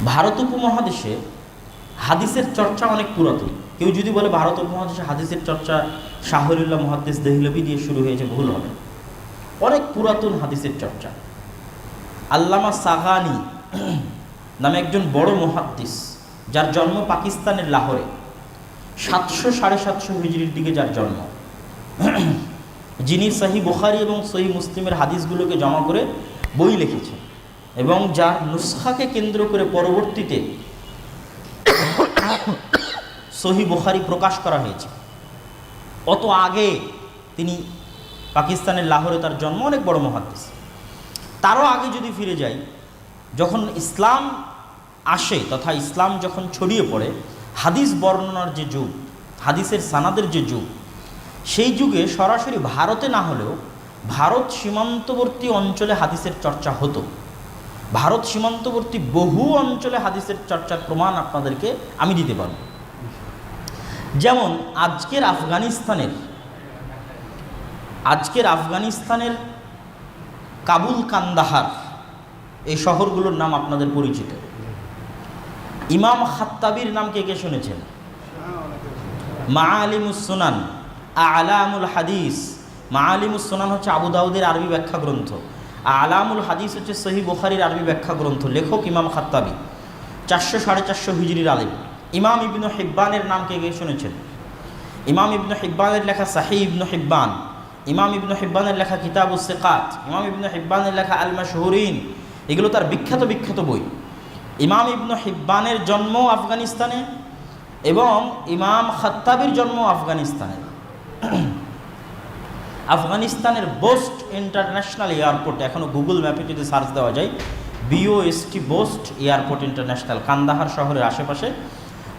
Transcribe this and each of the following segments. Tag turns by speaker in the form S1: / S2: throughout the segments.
S1: ভারত উপমহাদেশে হাদিসের চর্চা অনেক পুরাতন। কেউ যদি বলে ভারত উপমহাদেশে হাদিসের চর্চা শাহরুল্লাহ মুহাদ্দিস দেহলভি দিয়ে শুরু হয়েছে, ভুল হবে। অনেক পুরাতন হাদিসের চর্চা। আল্লামা সাগানি নামে একজন বড় মুহাদ্দিস, যার জন্ম পাকিস্তানের লাহোরে, 700-750 হিজরির দিকে যার জন্ম, যিনি সহিহ বুখারী এবং সহিহ মুসলিমের হাদিসগুলোকে জমা করে বই লিখেছেন এবং যার নুসখাকে কেন্দ্র করে পরবর্তীতে সহিহ বুখারী প্রকাশ করা হয়েছে। অত আগে তিনি পাকিস্তানের লাহোরে তার জন্ম, অনেক বড় মুহাদ্দিস। তারও আগে যদি ফিরে যাই, যখন ইসলাম আসে তথা ইসলাম যখন ছড়িয়ে পড়ে, হাদিস বর্ণনার যে যুগ, হাদিসের সানাদের যে যুগ, সেই যুগে সরাসরি ভারতে না হলেও ভারত সীমান্তবর্তী অঞ্চলে হাদিসের চর্চা হতো। ভারত সীমান্তবর্তী বহু অঞ্চলে হাদিসের চর্চার প্রমাণ আপনাদেরকে আমি দিতে পারব। যেমন আজকের আফগানিস্তানের কাবুল, কান্দাহার, এই শহরগুলোর নাম আপনাদের পরিচিত। ইমাম খাত্তাবির নাম কে কে শুনেছেন? মাআলিমুস সুনান, আলামুল হাদিস। মাআলিমুস সুনান হচ্ছে আবু দাউদের আরবি ব্যাখ্যা গ্রন্থ, আলামুল হাদিস হচ্ছে সহিহ বুখারীর আরবি ব্যাখ্যা গ্রন্থ। লেখক ইমাম খাত্তাবি, 400-450 হিজরির আলিম। ইমাম ইবনু হিব্বানের নাম কে কে শুনেছেন? ইমাম ইবনু হিব্বানের লেখা সাহিহ ইবনু হিব্বান, ইমাম ইবনু হিব্বানের লেখা কিতাবুস সিকাত, ইমাম ইবনু হিব্বানের লেখা আল মাশহুরিন, এগুলো তার বিখ্যাত বিখ্যাত বই। ইমাম ইবনু হিব্বানের জন্ম আফগানিস্তানে এবং ইমাম খাত্তাবির জন্ম আফগানিস্তানে। আফগানিস্তানের বোস্ট ইন্টারন্যাশনাল এয়ারপোর্ট, এখনও গুগল ম্যাপে যদি সার্চ দেওয়া যায়, BOST Bost airport international, Kandahar শহরের আশেপাশে,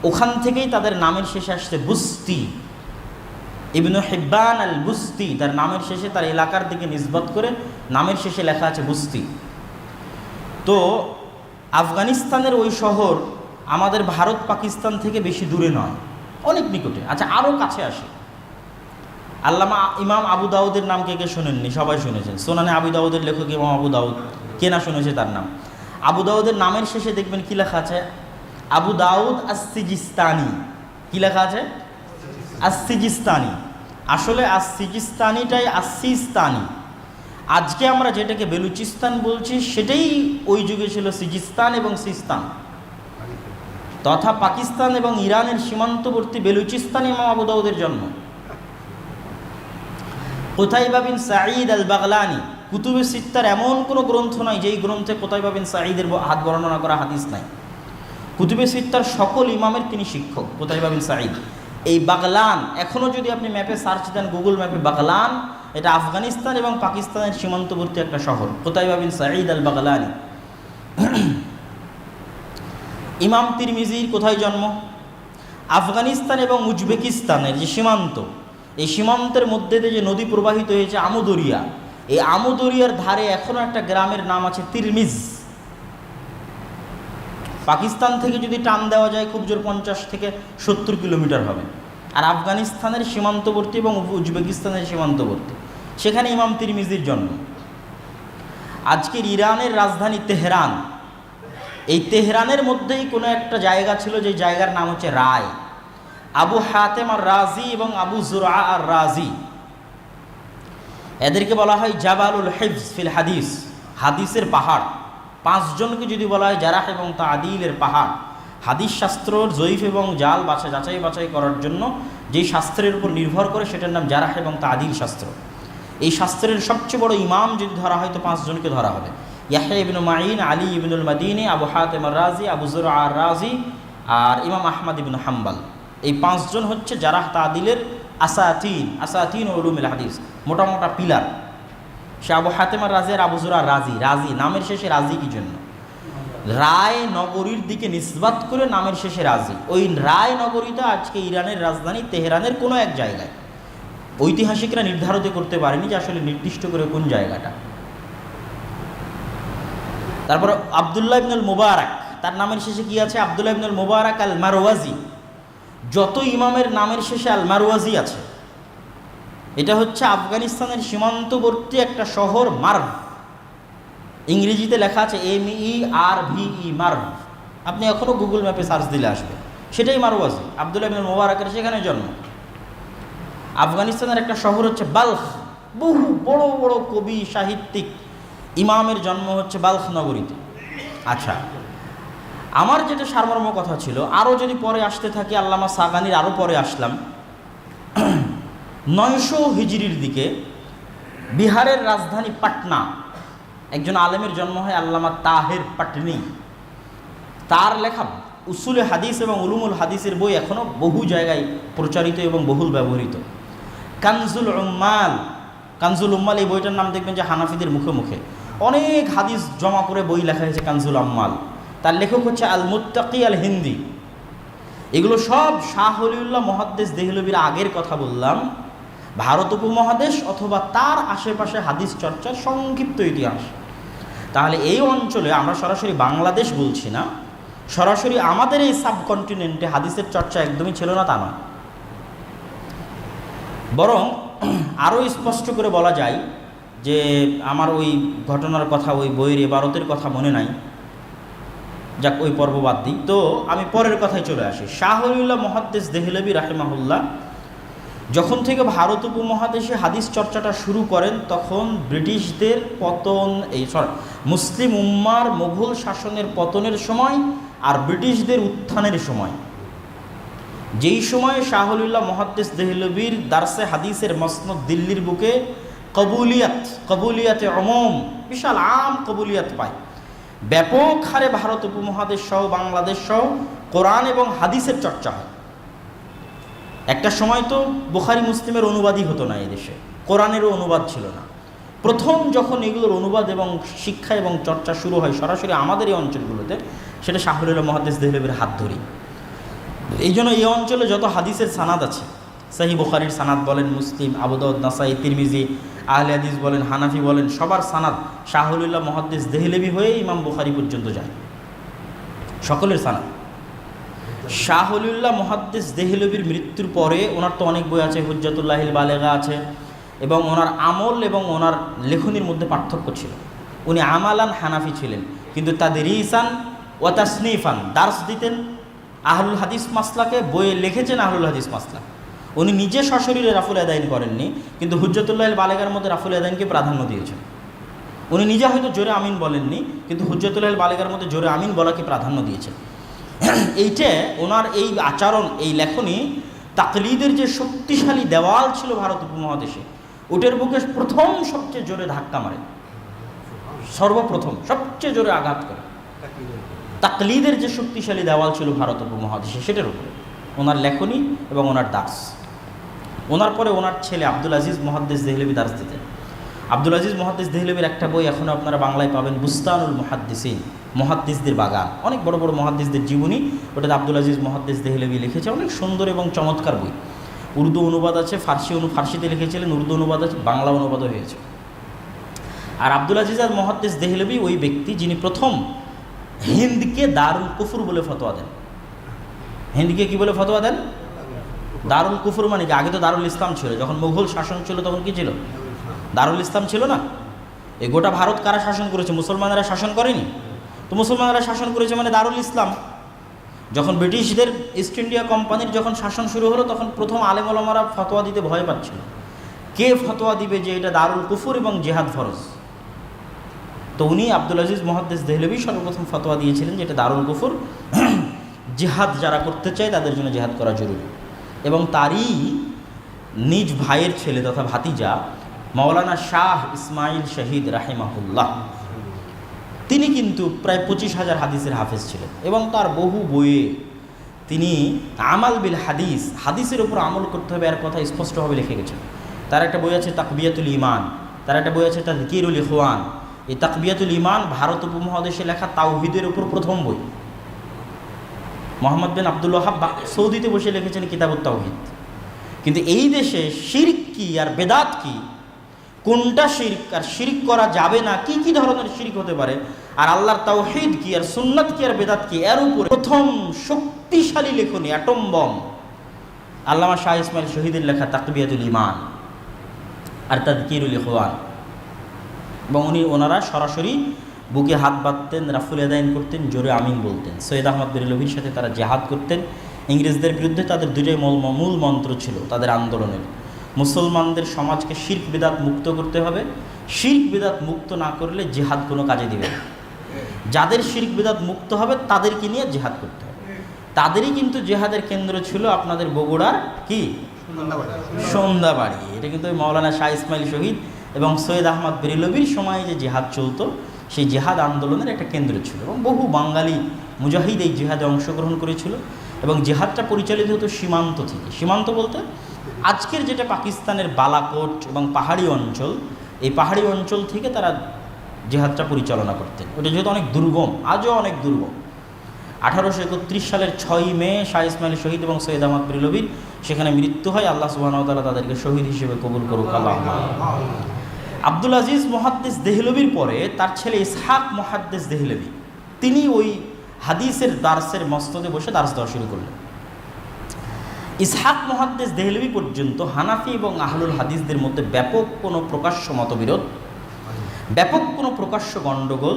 S1: ওখান থেকেই তাদের নামের শেষে আসছে বুস্তি। ইবনু হিব্বান আল বুস্তি, তার নামের শেষে, তার এলাকার দিকে নিসবত করে নামের শেষে লেখা আছে বুস্তি। তো আফগানিস্তানের ওই শহর আমাদের ভারত পাকিস্তান থেকে বেশি দূরে নয়, অনেক নিকটে। আচ্ছা, আরও কাছে আসে। আল্লামা ইমাম আবু দাউদের নাম কে কে শোনেননি? সবাই শুনেছেন। সুনানে আবু দাউদের লেখক ইমাম আবু দাউদ, কে না শুনেছে তার নাম? আবু দাউদের নামের শেষে দেখবেন কি লেখা আছে? আবু দাউদ আস-সিজিস্তানি। কি লেখা আছে? আস-সিজিস্তানি। আসলে আস-সিজিস্তানিটাই আস-সিস্তানি। আজকে আমরা যেটাকে বেলুচিস্তান বলছি, সেটাই ওই যুগে ছিল সিজিস্তান এবং সিস্তান, তথা পাকিস্তান এবং ইরানের সীমান্তবর্তী বেলুচিস্তানে ইমাম আবু দাউদের জন্ম। কুতাইবা বিন সাঈদ আল বাগলানি, কুতুবে সিত্তার এমন কোনো গ্রন্থ নাই যেই গ্রন্থে কুতাইবা বিন সাঈদের হাত বর্ণনা করা হাদিস নাই। কুতুবে সিত্তার সকল ইমামের তিনি শিক্ষক, কুতাইবা বিন সাঈদ। এই বাগলান, এখনও যদি আপনি ম্যাপে সার্চ দেন, গুগল ম্যাপে, বাগলান, এটা আফগানিস্তান এবং পাকিস্তানের সীমান্তবর্তী একটা শহর। কুতাইবা বিন সাঈদ আল বাগলানি। ইমাম তিরমিজির কোথায় জন্ম? আফগানিস্তান এবং উজবেকিস্তানের যে সীমান্ত, এই সীমান্তের মধ্যে দিয়ে যে নদী প্রবাহিত হয়েছে আমুদরিয়া, এই আমুদরিয়ার ধারে এখনও একটা গ্রামের নাম আছে তিরমিজ। পাকিস্তান থেকে যদি টান দেওয়া যায়, খুব জোর 50-70 কিলোমিটার হবে। আর আফগানিস্তানের সীমান্তবর্তী এবং উজবেকিস্তানের সীমান্তবর্তী, সেখানে ইমাম তিরমিজির জন্ম। আজকের ইরানের রাজধানী তেহরান, এই তেহরানের মধ্যেই কোনো একটা জায়গা ছিল, যে জায়গার নাম হচ্ছে রায়। আবু হাতেম আর রাজি এবং আবু জুরআ আর রাজি, এদেরকে বলা হয় জাবালুল হিফজ ফিল হাদিস, হাদিসের পাহাড়। 5 জনকে যদি বলা হয় জারাহ এবং তাদিলের পাহাড়, হাদিস শাস্ত্র জয়ীফ এবং জাল যাচাই বাছাই করার জন্য যেই শাস্ত্রের উপর নির্ভর করে, সেটার নাম জারাহ এবং তাদিল শাস্ত্র। এই শাস্ত্রের সবচেয়ে বড় ইমাম যদি ধরা হয়, তো 5 জনকে ধরা হবে: ইয়াহইয়া ইবনু মাঈন, আলী ইবনুল মাদিনী, আবু হাতেম আর রাজি, আবু জুরআ আর রাজি, আর ইমাম আহমদ ইবনু হাম্বল। এই 5 জন হচ্ছে জারাহ তাদিলের আসাতিন উলুমুল হাদিস, মোটা মোটা পিলার। সে আবু হাতেম আর রাজি আর আবু জুরআ রাজি। রাজি নামের শেষে রাজি কি জন্য? রায় নগরীর দিকে নিসবত করে নামের শেষে রাজি। ওই রায় নগরীটা আজকে ইরানের রাজধানী তেহরানের কোনো এক জায়গায়। ঐতিহাসিকরা নির্ধারিত করতে পারেনি যে আসলে নির্দিষ্ট করে কোন জায়গাটা। তারপর আবদুল্লাহ ইবনুল মুবারাক, তার নামের শেষে কি আছে? আবদুল্লাহ ইবনুল মুবারাক আল মারওয়াজি। যত ইমামের নামের শেষে আল মারওয়াজি আছে, এটা হচ্ছে আফগানিস্তানের সীমান্তবর্তী একটা শহর, মার্ভ। ইংরেজিতে লেখা আছে MERVE, মার্ভ। আপনি এখনও গুগল ম্যাপে সার্চ দিলে আসবে, সেটাই মারওয়াজি। আবদুল্লাহ ইবনে মুবারাকের সেখানে জন্ম। আফগানিস্তানের একটা শহর হচ্ছে বালখ, বহু বড় বড় কবি সাহিত্যিক ইমামের জন্ম হচ্ছে বালখ নগরীতে। আচ্ছা, আমার যেটা সারমর্ম কথা ছিল, আরও যদি পরে আসতে থাকি, আল্লামা সাগানির আরও পরে আসলাম, 900 হিজরির দিকে বিহারের রাজধানী পাটনা একজন আলেমের জন্ম হয়, আল্লামা তাহের পাটনি। তার লেখা উসুলে হাদিস এবং উলুমুল হাদিসের বই এখনও বহু জায়গায় প্রচারিত এবং বহুল ব্যবহৃত। কানজুল উম্মাল, কানজুল উম্মাল এই বইটার নাম দেখবেন যে হানাফিদের মুখে মুখে অনেক হাদিস জমা করে বই লেখা হয়েছে কানজুল উম্মাল। তার লেখক হচ্ছে আল মুত্তাকি আল হিন্দি। এগুলো সব শাহ ওলিউল্লাহ মুহাদ্দিস দেহলভির আগের কথা বললাম, ভারত উপমহাদেশ অথবা তার আশেপাশে হাদিস চর্চার সংক্ষিপ্ত ইতিহাস। তাহলে এই অঞ্চলে, আমরা সরাসরি বাংলাদেশ বলছি না, সরাসরি আমাদের এই সাবকন্টিনেন্টে হাদিসের চর্চা একদমই ছিল না তা নয়। বরং আরও স্পষ্ট করে বলা যায় যে, আমার ওই ঘটনার কথা, ওই বইয়ের ইবারতের কথা মনে নাই, যাক ওই পর্ব বাদ দিই। তো আমি পরের কথায় চলে আসি। শাহ ওলিউল্লাহ মুহাদ্দিস দেহলভি রাহিমাহুল্লাহ যখন থেকে ভারত উপমহাদেশে হাদিস চর্চাটা শুরু করেন, তখন ব্রিটিশদের পতন, মুসলিম উম্মার মুঘল শাসনের পতনের সময় আর ব্রিটিশদের উত্থানের সময়, যেই সময়ে শাহ ওলিউল্লাহ মুহাদ্দিস দেহলভির দারসে হাদিসের মসনদ দিল্লির বুকে কবুলিয়াতে অমম, বিশাল আম কবুলিয়াত পায়, ব্যাপক হারে ভারত উপমহাদেশ সহ বাংলাদেশ সহ কোরআন এবং হাদিসের চর্চা হয়। একটা সময় তো বুখারী মুসলিমের অনুবাদই হতো না এদেশে, কোরআনেরও অনুবাদ ছিল না। প্রথম যখন এগুলোর অনুবাদ এবং শিক্ষা এবং চর্চা শুরু হয় সরাসরি আমাদের এই অঞ্চলগুলোতে, সেটা শাহ ওলিউল্লাহ মুহাদ্দিস দেহলভির হাত ধরি। এই জন্য এই অঞ্চলে যত হাদিসের সানাদ আছে, সহিহ বুখারীর সানাদ বলেন, মুসলিম, আবু দাউদ, নাসাই, তিরমিজি, আহলে হাদিস বলেন, হানাফি বলেন, সবার সানাদ শাহ ওলিউল্লাহ মুহাদ্দিস দেহলভি হয়ে ইমাম বুখারী পর্যন্ত যায়, সকলের সানাদ। শাহ ওলিউল্লাহ মুহাদ্দিস দেহলভির মৃত্যুর পরে ওনার তো অনেক বই আছে, হুজ্জাতুল্লাহিল বালেগা আছে, এবং ওনার আমল এবং ওনার লেখনির মধ্যে পার্থক্য ছিল। উনি আমালান হানাফি ছিলেন, কিন্তু তাদরিসান ওয়া তাসনিফান দার্স দিতেন আহলুল হাদিস মাসলাকে, বইয়ে লিখেছেন আহলুল হাদিস মাসলা। উনি নিজে সশরীরে রাফুল আদাইন করেননি, কিন্তু হুজ্জাতুল্লাহিল বালেগার মধ্যে রাফুল আদাইনকে প্রাধান্য দিয়েছেন। উনি নিজে হয়তো জোরে আমিন বলেননি, কিন্তু হুজ্জাতুল্লাহিল বালেগার মধ্যে জোরে আমিন বলাকে প্রাধান্য দিয়েছেন। এইটা ওনার এই আচরণ, এই লেখনী তাকলিদের যে শক্তিশালী দেওয়াল ছিল ভারত উপমহাদেশে, ওটার বুকে প্রথম সবচেয়ে জোরে ধাক্কা মারে, সর্বপ্রথম সবচেয়ে জোরে আঘাত করে। তাকলিদের যে শক্তিশালী দেওয়াল ছিল ভারত উপমহাদেশে, সেটার উপরে ওনার লেখনী এবং ওনার দাস। ওনার পরে ওনার ছেলে আব্দুল আজিজ মুহাদ্দিস দেহলভি দার্স দিতেন। আব্দুল আজিজ মুহাদ্দিস দেহলভির একটা বই এখনও আপনারা বাংলায় পাবেন, বুস্তানুল মুহাদ্দিসিন, মুহাদ্দিসদের বাগান, অনেক বড় বড় মুহাদ্দিসদের জীবনী, ওটাতে আব্দুল আজিজ মুহাদ্দিস দেহলভি লিখেছে, অনেক সুন্দর এবং চমৎকার বই। উর্দু অনুবাদ আছে, ফার্সিতে লিখেছিলেন, উর্দু অনুবাদ আছে, বাংলা অনুবাদও হয়েছে। আর আব্দুল আজিজ আর মুহাদ্দিস দেহলভি ওই ব্যক্তি যিনি প্রথম হিন্দকে দারুল কুফর বলে ফতোয়া দেন। হিন্দকে কি বলে ফতোয়া দেন? দারুল কুফর। মানে কি, আগে তো দারুল ইসলাম ছিল, যখন মুঘল শাসন ছিল তখন কি ছিল? দারুল ইসলাম ছিল না। এই গোটা ভারত কারা শাসন করেছে? মুসলমানেরা শাসন করেনি তো। মুসলমানেরা শাসন করেছে মানে দারুল ইসলাম। যখন ব্রিটিশদের ইস্ট ইন্ডিয়া কোম্পানির যখন শাসন শুরু হলো, তখন প্রথম আলেম ওলামারা ফতোয়া দিতে ভয় পাচ্ছিল। কে ফতোয়া দিবে যে এটা দারুল কুফর এবং জিহাদ ফরজ? তো উনি আব্দুল আজিজ মুহাদ্দিস দেহলভি সর্বপ্রথম ফতোয়া দিয়েছিলেন যে এটা দারুল কুফর, জিহাদ যারা করতে চায় তাদের জন্য জিহাদ করা জরুরি। এবং তারই নিজ ভাইয়ের ছেলে তথা ভাতিজা মাওলানা শাহ ইসমাইল শহীদ রাহিমাহুল্লাহ, তিনি কিন্তু প্রায় 25,000 হাদিসের হাফেজ ছিলেন, এবং তার বহু বইয়ে তিনি আমাল বিল হাদিস, হাদিসের উপর আমল করতে হবে এর কথা স্পষ্টভাবে লিখে গেছেন। তার একটা বই আছে তাকবিয়াতুল ঈমান, তার একটা বই আছে তাযকিরুল ইখওয়ান। এই তাকবিয়াতুল ঈমান ভারত উপমহাদেশে লেখা তাওহীদের উপর প্রথম বই। মোহাম্মদ বিন আব্দুল ওয়াহাব সৌদিতে বসে লিখেছেন কিতাবুত তাওহীদ। কিন্তু এই দেশে শিরক কি আর বেদাত কি, কোনটা শিরক আর শিরক করা যাবে না, কি কি ধরনের শিরক হতে পারে, আর আল্লাহর তাওহীদ কি আর সুন্নাত কি আর বেদাত কি, এর উপরে প্রথম শক্তিশালী লেখনী, অ্যাটম বম, আল্লামা শাহ ইসমাইল শহীদের লেখা তাকবিয়াতুল ঈমান আর তাযকিরুল ইখওয়ান। এবং ওনারা সরাসরি বুকে হাত বাঁধতেন, রাফুল আদায়ন করতেন, জোরে আমিন বলতেন। সৈয়দ আহমদ বেরেলভির সাথে তারা জেহাদ করতেন। ইংরেজদের বিরুদ্ধে তাদের দুটোই মূল মন্ত্র ছিল তাদের আন্দোলনের, মুসলমানদের সমাজকে শিরক বিদাত মুক্ত করতে হবে, শিরক বিদাত মুক্ত না করলে জেহাদ কোনো কাজে দিবে না। যাদের শিরক বিদাত মুক্ত হবে তাদেরকে নিয়ে জেহাদ করতে হবে। তাদেরই কিন্তু জেহাদের কেন্দ্র ছিল আপনাদের বগুড়ার কি সন্ধ্যাবাড়ি। এটা কিন্তু মাওলানা শাহ ইসমাইল শহীদ এবং সৈয়দ আহমদ বেরেলভির সময় যে জেহাদ চলতো সেই জেহাদ আন্দোলনের একটা কেন্দ্র ছিল এবং বহু বাঙালি মুজাহিদ এই জেহাদে অংশগ্রহণ করেছিল এবং জেহাদটা পরিচালিত হতো সীমান্ত থেকে। সীমান্ত বলতে আজকের যেটা পাকিস্তানের বালাকোট এবং পাহাড়ি অঞ্চল, এই পাহাড়ি অঞ্চল থেকে তারা জেহাদটা পরিচালনা করতেন। ওটা যেহেতু অনেক দুর্গম, আজও অনেক দুর্গম। 1831 সালের 6ই মে শাহ ইসমাইল শহীদ এবং সৈয়দ আহমদ বেরেলভির সেখানে মৃত্যু হয়। আল্লাহ সুবহানাহু ওয়া তাআলা তাদেরকে শহীদ হিসেবে কবুল করুক। আল্লাহুম্মা। আব্দুল আজিজ মুহাদ্দিস দেহলভির পরে তার ছেলে ইসহাক মুহাদ্দিস দেহলভি, তিনি ওই হাদিসের দার্সের মসনদে বসে দার্স দেওয়া শুরু করলেন। ইসহাক মুহাদ্দিস দেহলভি পর্যন্ত হানাফি এবং আহলুল হাদিসদের মধ্যে ব্যাপক কোনো প্রকাশ্য মতবিরোধ, ব্যাপক কোনো প্রকাশ্য গণ্ডগোল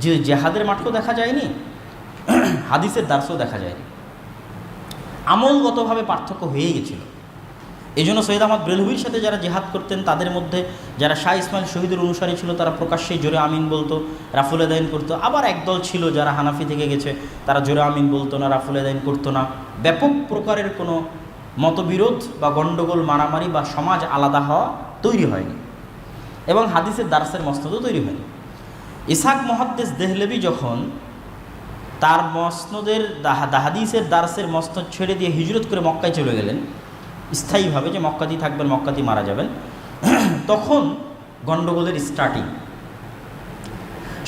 S1: যে জেহাদের মাঠেও দেখা যায়নি, হাদিসের দার্সও দেখা যায়নি, আমলগতভাবে পার্থক্য হয়ে গেছিল। এই জন্য সৈয়দ আহমদ বেরেলভির সাথে যারা জেহাদ করতেন তাদের মধ্যে যারা শাহ ইসমাইল শহীদের অনুসারী ছিল তারা প্রকাশ্যেই জোরে আমিন বলতো, রাফুল আদায়ন করতো। আবার একদল ছিল যারা হানাফি থেকে গেছে, তারা জোরে আমিন বলতো না, রাফুল আদায়ন করতো না। ব্যাপক প্রকারের কোনো মতবিরোধ বা গণ্ডগোল, মারামারি বা সমাজ আলাদা হওয়া তৈরি হয়নি এবং হাদিসের দার্সের মসনদও তৈরি হয়নি। ইসহাক মুহাদ্দিস দেহলভি যখন তার মসনদের হাদিসের দার্সের মসনদ ছেড়ে দিয়ে হিজরত করে মক্কায় চলে গেলেন স্থায়ীভাবে, যে মক্কাতেই থাকবেন, মক্কাতেই মারা যাবেন, তখন গণ্ডগোলের স্টার্টিং।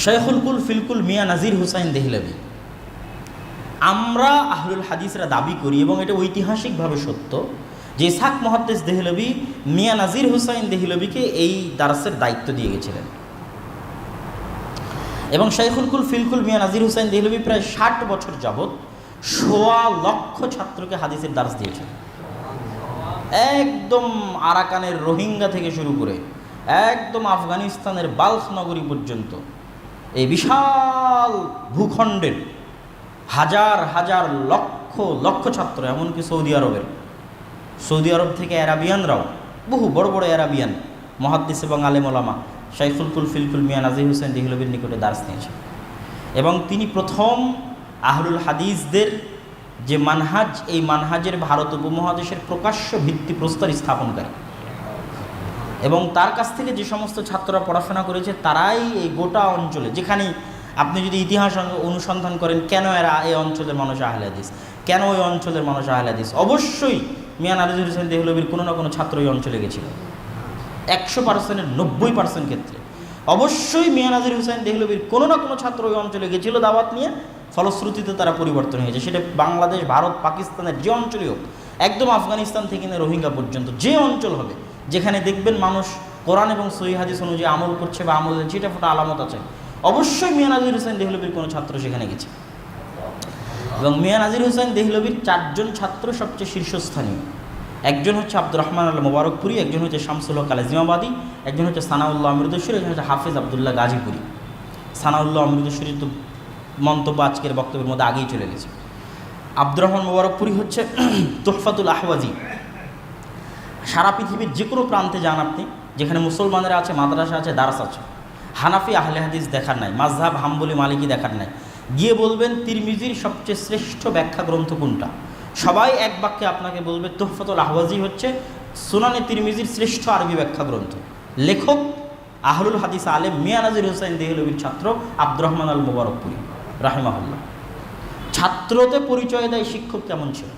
S1: শাইখুল কুল ফিলকুল মিয়া নাজির হুসাইন দেহলভি, আমরা আহলুল হাদিসরা দাবি করি এবং এটা ঐতিহাসিকভাবে সত্য যে ইসহাক মুহাদ্দিস দেহলভি মিয়া নাজির হুসাইন দেহলভিকে এই দার্সের দায়িত্ব দিয়ে গেছিলেন এবং শাইখুল কুল ফিলকুল মিয়া নাজির হুসাইন দেহলভি প্রায় 60 বছর যাবৎ 1.25 লক্ষ ছাত্রকে হাদিসের দার্স দিয়েছেন। একদম আরাকানের রোহিঙ্গা থেকে শুরু করে একদম আফগানিস্তানের বাল্খ নগরী পর্যন্ত এই বিশাল ভূখণ্ডের হাজার হাজার লক্ষ লক্ষ ছাত্র, এমনকি সৌদি আরব থেকে অ্যারাবিয়ানরাও, বহু বড় বড় অ্যারাবিয়ান মুহাদ্দিস এবং আলেম ওলামা শাইখুল কুল ফিলকুল মিয়া নাজির হুসাইন দেহলভির নিকটে দার্স নিয়েছেন এবং তিনি প্রথম আহলুল হাদিসদের যে মানহাজ, এই মানহাজের ভারত উপমহাদেশের প্রকাশ্য ভিত্তিপ্রস্তর স্থাপনকারী এবং তার কাছ থেকে যে সমস্ত ছাত্ররা পড়াশোনা করেছে তারাই এই গোটা অঞ্চলে, যেখানে আপনি যদি ইতিহাস অনুসন্ধান করেন কেন এরা এই অঞ্চলের মানুষ আহলে হাদিস, কেন ওই অঞ্চলের মানুষ আহলে হাদিস, অবশ্যই মিয়া নাজির হুসাইন দেহলভির কোনো না কোনো ছাত্র এই অঞ্চলে গেছিল। 100%-এর 90% ক্ষেত্রে অবশ্যই মিয়া নাজির হুসাইন দেহলভির কোনো না কোনো ছাত্র ওই অঞ্চলে গেছিল দাওয়াত নিয়ে, ফলশ্রুতিতে তারা পরিবর্তন হয়েছে। সেটা বাংলাদেশ, ভারত, পাকিস্তানের যে অঞ্চলই হোক, একদম আফগানিস্তান থেকে নিয়ে রোহিঙ্গা পর্যন্ত যে অঞ্চল হবে, যেখানে দেখবেন মানুষ কোরআন এবং সহিহ হাদিস অনুযায়ী আমল করছে বা আমলের ছিটা ফোটা আলামত আছে, অবশ্যই মিয়া নাজির হুসাইন দেহলভির কোনো ছাত্র সেখানে গেছে। এবং মিয়া নাজির হুসাইন দেহলভির 4 জন ছাত্র সবচেয়ে শীর্ষস্থানীয়। একজন হচ্ছে আব্দুর রহমান আল মোবারকপুরি, একজন হচ্ছে শামসুল হক আল আজিমাবাদী, একজন হচ্ছে সানাউল্লাহ অমৃতসরী, একজন হচ্ছে হাফিজ আবদুল্লাহ গাজীপুরি। সানাউল্লাহ অমৃতসরী তো মন্তব্য আজকের বক্তব্যের মধ্যে আগেই চলে গেছে। আব্দুর রহমান মোবারকপুরি হচ্ছে তুহফাতুল আহওয়াজি। সারা পৃথিবীর যে কোনো প্রান্তে যান আপনি, যেখানে মুসলমানেরা আছে, মাদ্রাসা আছে, দার্স আছে, হানাফি আহলে হাদিস দেখার নাই, মাযহাব হাম্বলি মালিকি দেখার নাই, গিয়ে বলবেন তিরমিজির সবচেয়ে শ্রেষ্ঠ ব্যাখ্যা গ্রন্থ কোনটা, সবাই এক বাক্যে আপনাকে বলবে তুহফাতুল আহওয়াজি হচ্ছে সুনানে তিরমিজির শ্রেষ্ঠ আরবি ব্যাখ্যা গ্রন্থ। লেখক আহলুল হাদিস আলেম মিয়া নাজির হুসাইন দেহলভির ছাত্র আব্দুর রহমান আল মোবারকপুরি রাহিমাহুল্লাহ। ছাত্রতে পরিচয় দেয় শিক্ষক কেমন ছিল।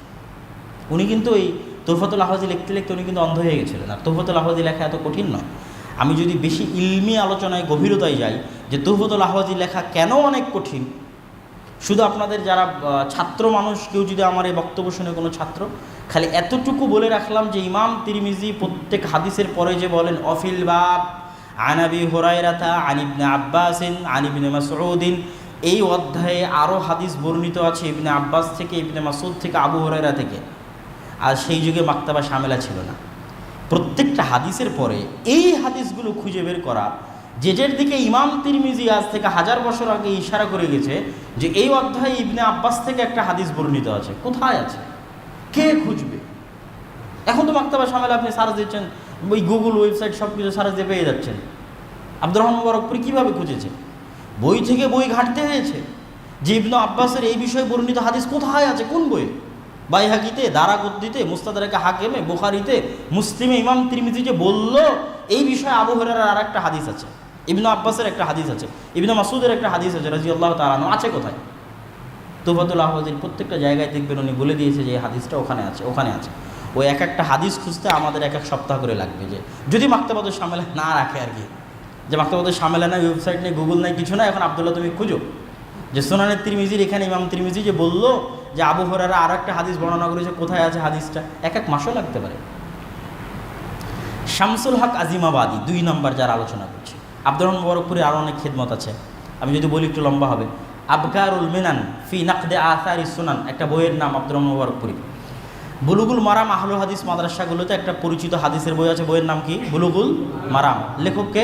S1: উনি কিন্তু এই তুহফাতুল আহওয়াজি লিখতে লিখতে উনি কিন্তু অন্ধ হয়ে গেছিলেন। আর তুহফাতুল আহওয়াজি লেখা এত কঠিন নয়। আমি যদি বেশি ইলমি আলোচনায় গভীরতায় যাই যে তুহফাতুল আহওয়াজি লেখা কেন অনেক কঠিন, শুধু আপনাদের যারা ছাত্র মানুষ, কেউ যদি আমার এই বক্তব্য শুনে কোনো ছাত্র, খালি এতটুকু বলে রাখলাম যে ইমাম তিরমিজি প্রত্যেক হাদিসের পরে যে বলেন অফিল বাব আন আবি হুরায়রাতা আন ইবনে আব্বাসিন আন ইবনে মাসউদিন, এই অধ্যায়ে আরও হাদিস বর্ণিত আছে ইবনে আব্বাস থেকে, ইবনে মাসউদ থেকে, আবু হুরায়রা থেকে। আর সেই যুগে মাক্তাবা শামেলা ছিল না। প্রত্যেকটা হাদিসের পরে এই হাদিসগুলো খুঁজে বের করা যেটার দিকে ইমাম তিরমিজি আজ থেকে 1000 বছর আগে ইশারা করে গেছে যে এই অধ্যায়ে ইবনে আব্বাস থেকে একটা হাদিস বর্ণিত আছে, কোথায় আছে, কে খুঁজবে? এখন তো মাক্তাবা শামেলে আপনি সার্চ দিচ্ছেন, ওই গুগল ওয়েবসাইট সব কিছু সার্চ দিয়ে পেয়ে যাচ্ছেন। আব্দুর রহমান মুবারকপুরি কীভাবে খুঁজেছে? বই থেকে বই ঘাঁটতে হয়েছে যে ইবনে আব্বাসের এই বিষয়ে বর্ণিত হাদিস কোথায় আছে, কোন বইয়ে? বাইহাকিতে, দারাকুতনিতে, মুস্তাদরাকে হাকিমে, বুখারীতে, মুসলিমে ইমাম তিরমিজি যে বলল এই বিষয়ে আবু হুরায়রার আর একটা হাদিস আছে, ইবনে আব্বাসের একটা হাদিস আছে, ইবনে মাসউদের একটা হাদিস আছে রাদিয়াল্লাহু তাআলা আনহু, আছে কোথায়? তুফাতুল আহওয়াজির প্রত্যেকটা জায়গায় দেখবেন উনি বলে দিয়েছে যে এই হাদিসটা ওখানে আছে, ওখানে আছে। ওই এক একটা হাদিস খুঁজতে আমাদের এক সপ্তাহ করে লাগবে, যে যদি মাক্তাবাতুল শামেলা না রাখে আর কি, যে মাক্তাবাতুল শামেলা নাই, ওয়েবসাইট নেই, গুগল নাই, কিছু না। এখন আব্দুল্লাহ তুমি খুঁজো যে সুনানে তিরমিজির এখানে ইমাম তিরমিজি যে বললো যে আবু হুরায়রা আর একটা হাদিস বর্ণনা করেছে, কোথায় আছে হাদিসটা? এক মাসও লাগতে পারে। শামসুল হক আজিমাবাদী 2 নম্বর যার আলোচনা করছি। আব্দুর রহমান মুবারকপুরে আরও অনেক খেদমত আছে, আমি যদি বলি একটু লম্বা হবে। আবকারুল মিনান ফি নাকদে আসারি সুনান একটা বইয়ের নাম আব্দুর রহমান মুবারকপুরি। বুলুগুল মারাম আহলুল হাদিস মাদ্রাসাগুলোতে একটা পরিচিত হাদিসের বই আছে, বইয়ের নাম কি? বুলুগুল মারাম। লেখককে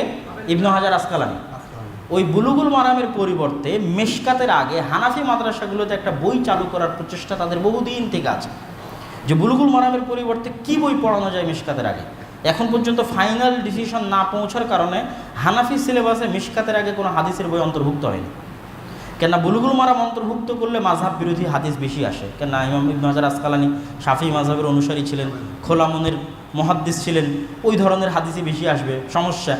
S1: ইবনে হাজার আসকালানি। ওই বুলুগুল মারামের পরিবর্তে মেশকাতের আগে হানাফি মাদ্রাসাগুলোতে একটা বই চালু করার প্রচেষ্টা তাদের বহুদিন থেকে আছে, যে বুলুগুল মারামের পরিবর্তে কি বই পড়ানো যায় মেশকাতের আগে। এখন পর্যন্ত ফাইনাল ডিসিশন না পৌঁছার কারণে হানাফি সিলেবাসে মিশকাতের আগে কোনো হাদিসের বই অন্তর্ভুক্ত হয়নি। কেননা বুলুগুল মারাম অন্তর্ভুক্ত করলে মাযহাব বিরোধী হাদিস বেশি আসে। কেননা ইমাম ইবনে হাজার আসকালানি শাফি মাযহাবের অনুসারী ছিলেন, খোলা মনের মুহাদ্দিস ছিলেন, ওই ধরনের হাদিসই বেশি আসবে, সমস্যা।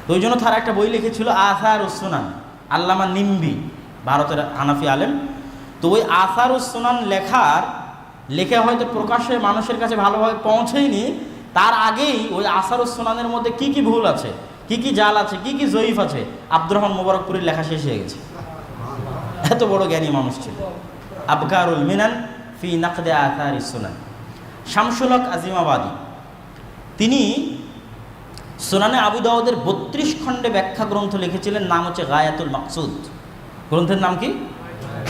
S1: তো ওই জন্য তারা একটা বই লিখেছিল আসারুস সুনান, আল্লামা নিম্বি, ভারতের হানাফি আলেম। তো ওই আসারুস সুনান লেখা হয়তো প্রকাশ্যে মানুষের কাছে ভালোভাবে পৌঁছেইনি, তার আগেই ওই আসারুস সুনানের মধ্যে কি কি ভুল আছে, কি কি জাল আছে, কি কি জয়ীফ আছে, আব্দুর রহমান মুবারকপুরীর লেখা শেষ হয়ে গেছে। এত বড় জ্ঞানী মানুষ ছিল। আবকারুল মিনান ফি নাকদে আসারিস সুনান। শামসুল হক আজিমাবাদী, তিনি সুনানে আবু দাউদের 32 খণ্ডে ব্যাখ্যা গ্রন্থ লিখেছিলেন, নাম হচ্ছে গায়াতুল মাকসুদ। গ্রন্থের নাম কি?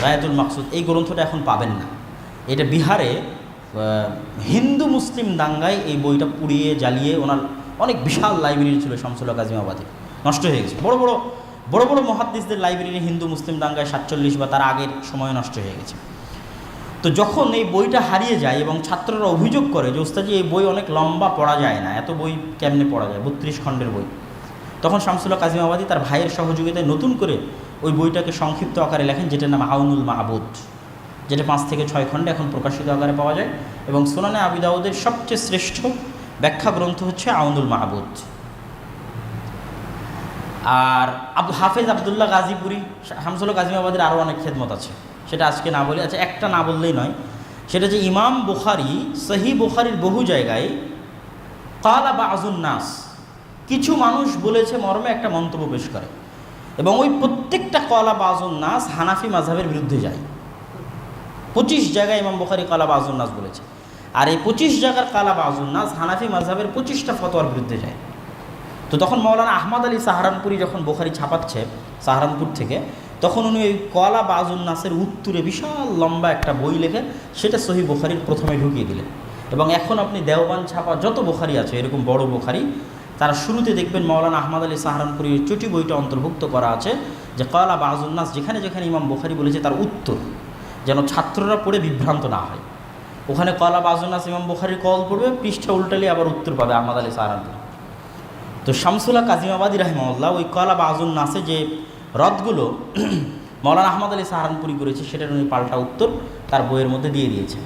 S1: গায়াতুল মাকসুদ। এই গ্রন্থটা এখন পাবেন না। এটা বিহারে হিন্দু মুসলিম দাঙ্গায় এই বইটা পুড়িয়ে জ্বালিয়ে, ওনার অনেক বিশাল লাইব্রেরি ছিল শামসুল হক আজিমাবাদী, নষ্ট হয়ে গেছে। বড় বড় মুহাদ্দিসদের লাইব্রেরি হিন্দু মুসলিম দাঙ্গায় 47 বা তার আগের সময় নষ্ট হয়ে গেছে। তো যখন এই বইটা হারিয়ে যায় এবং ছাত্ররা অভিযোগ করে যে ওস্তাজি এই বই অনেক লম্বা, পড়া যায় না, এত বই কেমনে পড়া যায়, 32 খণ্ডের বই, তখন শামসুল হক আজিমাবাদী তার ভাইয়ের সহযোগিতায় নতুন করে ওই বইটাকে সংক্ষিপ্ত আকারে লেখেন, যেটার নাম আউনুল মাহবুদ, যেটা 5 থেকে 6 খণ্ডে এখন প্রকাশিত আকারে পাওয়া যায়। এবং সুনানে আবি দাউদের সবচেয়ে শ্রেষ্ঠ ব্যাখ্যা গ্রন্থ হচ্ছে আউনুল মাহবুদ। আর হাফেজ আবদুল্লাহ গাজীপুরি, শামসুল হক আজিমাবাদের আরও অনেক খেদমত আছে, সেটা আজকে না বলে, আচ্ছা একটা না বললেই নয়, সেটা যে ইমাম বুখারী সহিহ বুখারীর বহু জায়গায় ক্বালা বাযুন নাস, কিছু মানুষ বলেছে মর্মে একটা মন্তব্য পেশ করে, এবং ওই প্রত্যেকটা ক্বালা বাযুন নাস হানাফি মাযহাবের বিরুদ্ধে যায়। 25 জায়গায় ইমাম বুখারী ক্বালা বাযুন নাস বলেছে, আর এই 25 জায়গার ক্বালা বাযুন নাস হানাফি মাযহাবের 25টা ফতোয়ার বিরুদ্ধে যায়। তো তখন মাওলানা আহমদ আলী সাহারানপুরি যখন বুখারী ছাপাচ্ছে সাহারানপুর থেকে, তখন উনি ওই ক্বালা বাযুন নাসের উত্তরে বিশাল লম্বা একটা বই লেখে, সেটা সহিহ বুখারীর প্রথমে ঢুকিয়ে দিলেন। এবং এখন আপনি দেওবান ছাপা যত বুখারী আছে এরকম বড় বুখারী, তারা শুরুতে দেখবেন মাওলানা আহমদ আলী সাহারানপুরির চটি বইটা অন্তর্ভুক্ত করা আছে, যে ক্বালা বাযুন নাস যেখানে যেখানে ইমাম বুখারী বলেছে তার উত্তর, যেন ছাত্ররা পড়ে বিভ্রান্ত না হয়। ওখানে ক্বালা বাযুন নাস ইমাম বুখারীর কল পড়বে, পৃষ্ঠা উল্টালে আবার উত্তর পাবে আহমদ আলী সাহারানপুরি। তো শামসুল হক আজিমাবাদী রাহিমাহুল্লাহ ওই ক্বালা বাযুন নাসে যে রদগুলো মাওলানা আহমদ আলী সাহারানপুরি করেছে, সেটার উনি পাল্টা উত্তর তার বইয়ের মধ্যে দিয়ে দিয়েছেন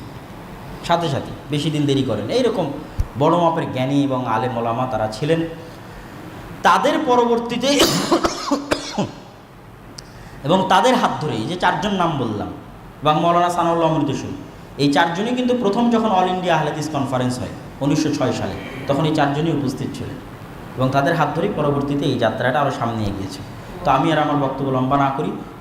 S1: সাথে সাথে, বেশি দিন দেরি করেন। এইরকম বড় মাপের জ্ঞানী এবং আলেম ওলামা তারা ছিলেন। তাদের পরবর্তীতে এবং তাদের হাত ধরেই যে 4 জন নাম বললাম, এবং মাওলানা সানাউল্লাহ অমৃতসর, এই 4 জনই কিন্তু প্রথম যখন অল ইন্ডিয়া আহলে হাদিস কনফারেন্স হয় 1906 সালে, তখন এই 4 জনই উপস্থিত ছিলেন, এবং তাদের হাত ধরেই পরবর্তীতে এই যাত্রাটা আরও সামনে এগিয়েছে। তো আমি আর আমার বক্তব্য লম্বা না করি,